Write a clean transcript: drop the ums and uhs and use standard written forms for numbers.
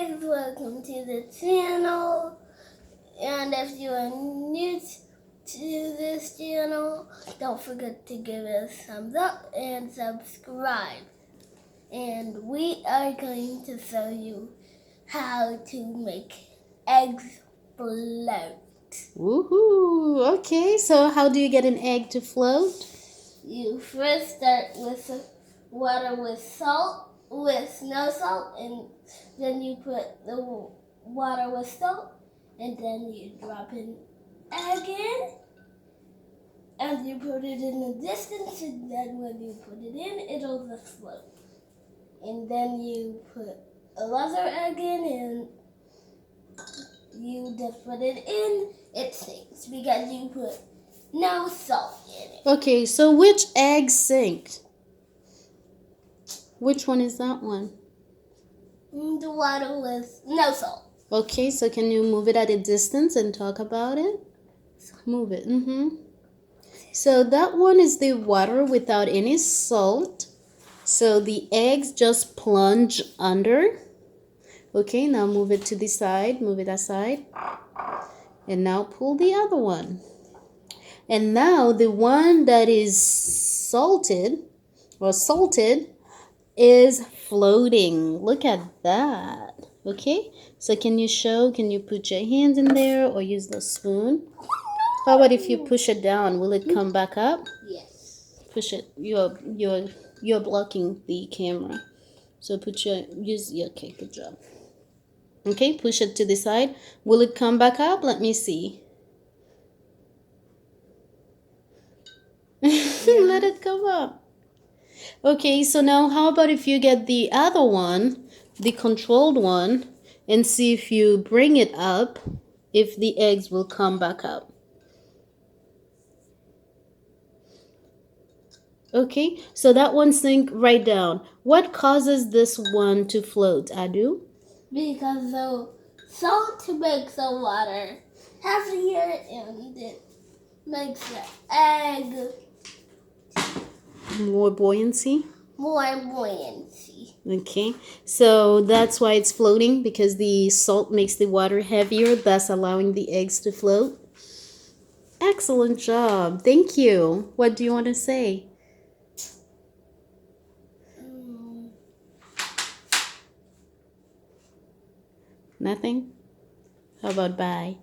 guys, welcome to the channel. And if you are new to this channel, don't forget to give us a thumbs up and subscribe. And we are going to show you how to make eggs float. Woohoo! Okay, so how do you get an egg to float? You first start with water with no salt, and then you put the water with salt, and then you drop an egg in, and you put it in the distance, and then when you put it in, it'll just float. And then you put another egg in, and you just put it in, it sinks because you put no salt in it. Okay, so which egg sinks? Which one is that one? The water with no salt. Okay, so can you move it at a distance and talk about it? Move it. So that one is the water without any salt. So the eggs just plunge under. Okay, now move it to the side. Move it aside. And now pull the other one. And now the one that is salted is floating. Look at that. Okay, so can you put your hands in there or use the spoon? How about if you push it down, will it come back up? Yes. Push it. You're blocking the camera. So okay, good job. Okay, push it to the side. Will it come back up? Let me see. Let it come up. Okay, so now how about if you get the other one, the controlled one, and see if you bring it up, if the eggs will come back up. Okay, so that one sink right down. What causes this one to float, Adu? Because the salt makes the water heavier and it makes the egg More buoyancy? more buoyancy. Okay, so that's why it's floating, because the salt makes the water heavier, thus allowing the eggs to float. Excellent job. Thank you. What do you want to say? Nothing? How about bye?